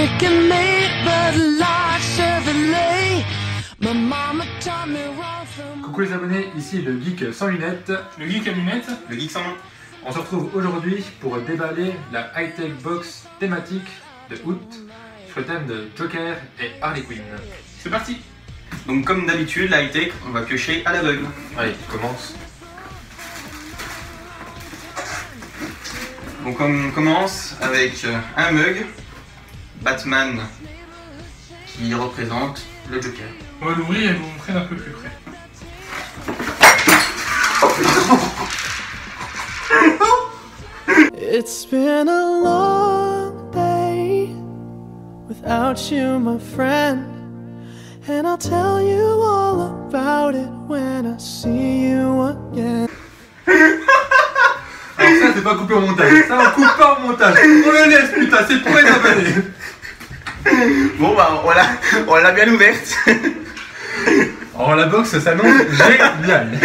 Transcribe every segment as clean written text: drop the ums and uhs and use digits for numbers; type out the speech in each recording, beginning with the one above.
making me but like Chevrolet. My mama taught me right from... Coucou les abonnés, ici le geek sans lunettes. Le geek à lunettes. Le geek sans nom. On se retrouve aujourd'hui pour déballer la high-tech box thématique de août sur le thème de Joker et Harley Quinn. C'est parti. Donc comme d'habitude, la high-tech, on va piocher à l'aveugle. Allez, commence. Donc on commence avec un mug, Batman, qui représente le Joker. On va l'ouvrir et vous montrer d'un peu plus près. It's been a long day without you, my friend, and I'll tell you all about it when I see you again. Alors ça c'est pas coupé au montage, ça on coupe pas au montage. On le laisse putain, c'est pour les abonnés. Bon bah on l'a bien ouverte. Alors la box s'annonce génial.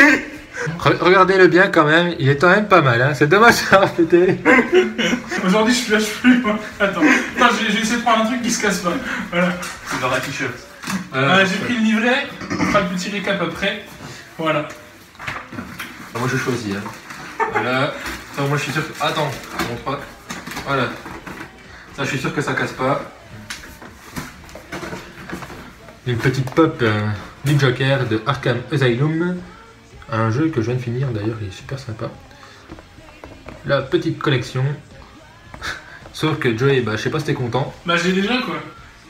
Regardez-le bien quand même, il est quand même pas mal, hein. C'est dommage à répéter. Aujourd'hui je lâche plus. Moi. Attends, j'ai essayé de prendre un truc qui se casse pas. Voilà. C'est dans la t-shirt. J'ai pris le livret, on fera le petit récap après. Voilà. Moi je choisis. Hein. Voilà. Ça, moi je suis sûr que... Attends, je montre pas. Voilà. Ça je suis sûr que ça casse pas. Une petite pop du Joker de Arkham Asylum. Un jeu que je viens de finir d'ailleurs, il est super sympa. La petite collection. Sauf que Joey, bah je sais pas si t'es content. Bah j'ai déjà quoi.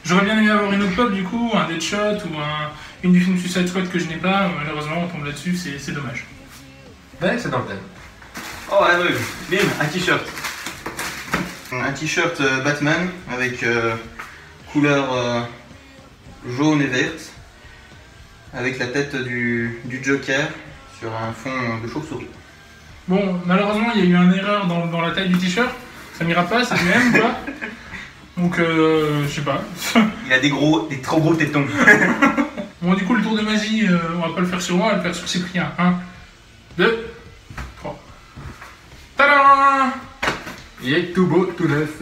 J'aurais bien aimé avoir une autre pop du coup, un Deadshot ou une du film Suicide Squad que je n'ai pas. Malheureusement on tombe là-dessus, c'est dommage. Mais c'est dans le thème. Oh à l'aveugle, bim, un t-shirt. Un t-shirt Batman avec couleur jaune et verte. Avec la tête du Joker sur un fond de chauve-souris. Bon, malheureusement, il y a eu une erreur dans la taille du t-shirt. Ça m'ira pas, c'est du même ou pas. Donc, je sais pas. Il a des trop gros tétons. Bon, du coup, le tour de magie, on va pas le faire sur moi, on va le faire sur Cyprien. 1, 2, 3. Tadam! Il est tout beau, tout neuf.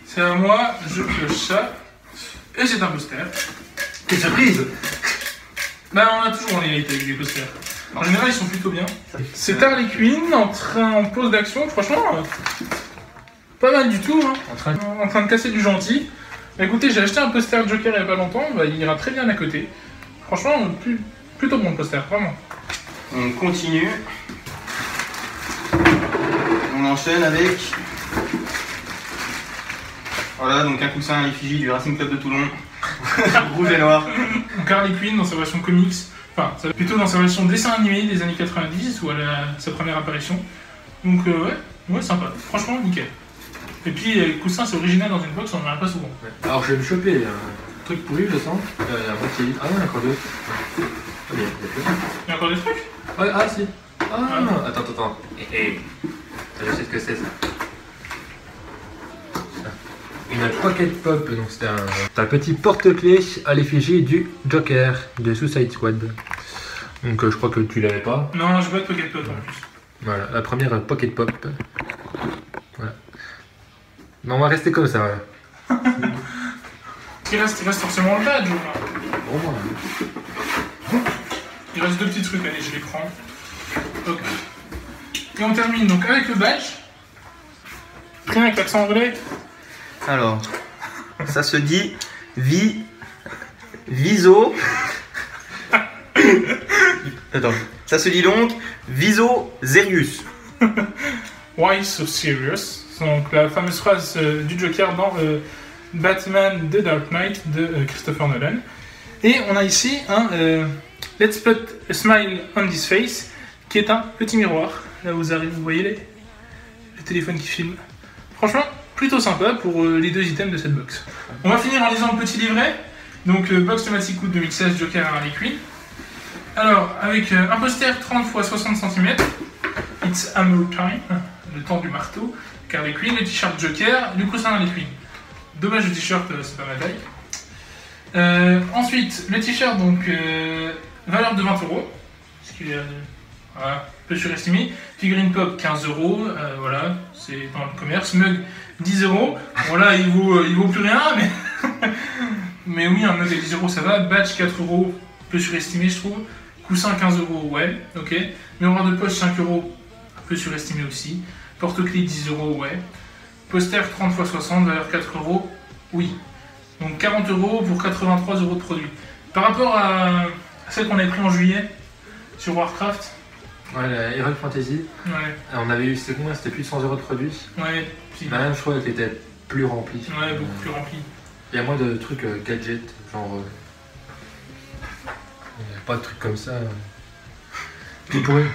C'est à moi, je pioche ça. Et c'est un poster. Quelle surprise! Bah, on a toujours les high-tech avec des posters. En général, ils sont plutôt bien. C'est Harley Quinn en pause d'action, franchement, pas mal du tout. Hein. En train de casser du gentil. Bah, écoutez, j'ai acheté un poster Joker il y a pas longtemps, bah, il ira très bien à côté. Franchement, plutôt bon le poster, vraiment. On continue. On enchaîne avec... Voilà, donc un coussin à l'effigie du Racing Club de Toulon. Rouge et noir. Donc Harley Quinn dans sa version comics, enfin plutôt dans sa version dessin animé des années 90 ou sa première apparition. Donc ouais, sympa, franchement nickel. Et puis le coussin c'est original dans une box, on n'en a pas souvent. Alors je vais me choper un truc pourri, je sens. À moitié. Ah non, il y a encore deux. Il y a encore des trucs? Ouais, ah si. Ah non, attends. Je sais ce que c'est ça. Une pocket pop, donc c'est un petit porte-clés à l'effigie du Joker de Suicide Squad. Donc je crois que tu l'avais pas. Non, je pas de pocket pop en plus. Voilà, la première pocket pop. Voilà. Non, on va rester comme ça. Voilà. Il reste forcément le badge. Bon, voilà. Il reste deux petits trucs, allez, je les prends. Ok. Et on termine donc avec le badge. Pris avec l'accent anglais. Alors, ça se dit Viso. Attends, ça se dit donc Viso Zerius. Why so serious? Donc la fameuse phrase du Joker dans Batman The Dark Knight de Christopher Nolan. Et on a ici un Let's put a smile on this face, qui est un petit miroir. Là vous voyez le téléphone qui filme. Franchement, plutôt sympa pour les deux items de cette box. On va finir en lisant le petit livret. Donc box thématique août 2016 Joker Harley Quinn. Alors avec un poster 30 x 60 cm, It's Hammer Time, le temps du marteau, Harley Quinn, le t-shirt Joker, du coussin Harley Quinn. Dommage le t-shirt, c'est pas ma taille. Ensuite le t-shirt donc valeur de 20 €, ce qui est voilà, peu surestimé. Figurine pop 15 €, voilà, c'est dans le commerce. Mug 10 €. Bon là, il vaut plus rien, mais... mais oui, un mug à 10 € ça va. Badge 4 €, un peu surestimé je trouve. Coussin 15 €, ouais, ok. Miroir de poche 5 €, un peu surestimé aussi. Porte-clés 10 €, ouais. Poster 30 x 60, valeur 4 €, oui. Donc 40 € pour 83 € de produit. Par rapport à celle qu'on avait pris en juillet sur Warcraft. Ouais, la Heroic Fantasy. Ouais. On avait eu, c'était combien? C'était plus de 100 € de produit. Ouais. Puis... La même, je crois qu'elle était plus remplie. Ouais, beaucoup plus remplie. Il y a moins de trucs gadgets, genre. Il n'y a pas de trucs comme ça. Puis pour une...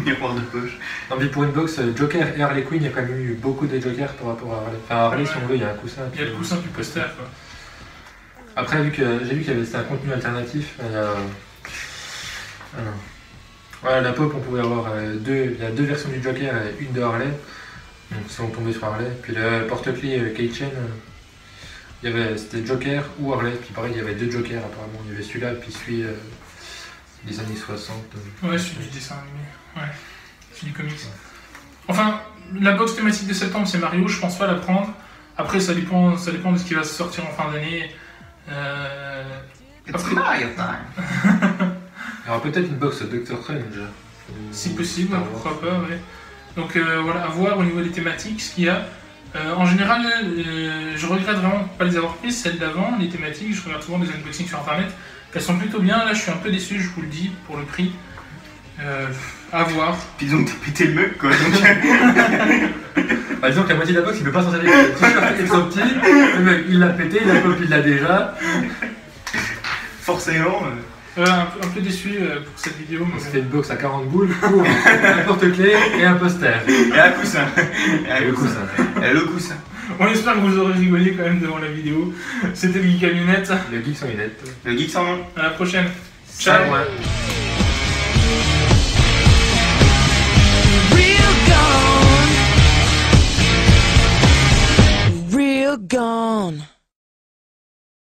Miroir de poche. Non, mais pour une box Joker et Harley Quinn, il y a quand même eu beaucoup de Jokers par rapport à Harley. Enfin, Harley, si on veut, il y a un coussin. Il y a le coussin du poster, quoi. Après, j'ai vu qu'il y avait c'était un contenu alternatif. Voilà, la pop, on pouvait avoir il y a 2 versions du Joker et une de Harley. Donc, si on tombait sur Harley. Puis le porte-clés Keychain, c'était Joker ou Harley. Puis pareil, il y avait 2 Jokers apparemment. Il y avait celui-là, puis celui des années 60. Ouais, celui du dessin animé. Ouais, celui du comics. Enfin, la box thématique de septembre, c'est Mario. Je pense pas la prendre. Après, ça dépend de ce qui va sortir en fin d'année. It's Mario time. Il y aura peut-être une box Doctor Strange. Si possible, pourquoi pas, ouais. Donc voilà, à voir au niveau des thématiques ce qu'il y a. En général, je regrette vraiment pas les avoir prises, celles d'avant, les thématiques, je regarde souvent des unboxings sur internet. Elles sont plutôt bien, là je suis un peu déçu, je vous le dis, pour le prix. À voir. Puis donc t'as pété le mug quoi. Bah, disons que la moitié de la box il peut pas s'en servir. Le t-shirt est trop petit, le mec il l'a pété, la pop il l'a déjà. Forcément. Un peu déçu pour cette vidéo. On s'est fait une box à 40 boules pour un porte-clés et un poster. Et un coussin. Et le coussin. Et le coussin. On espère que vous aurez rigolé quand même devant la vidéo. C'était le Geek à lunettes. Le geek sans lunettes. Le geek sans nom. À la prochaine. Ciao. Real gone.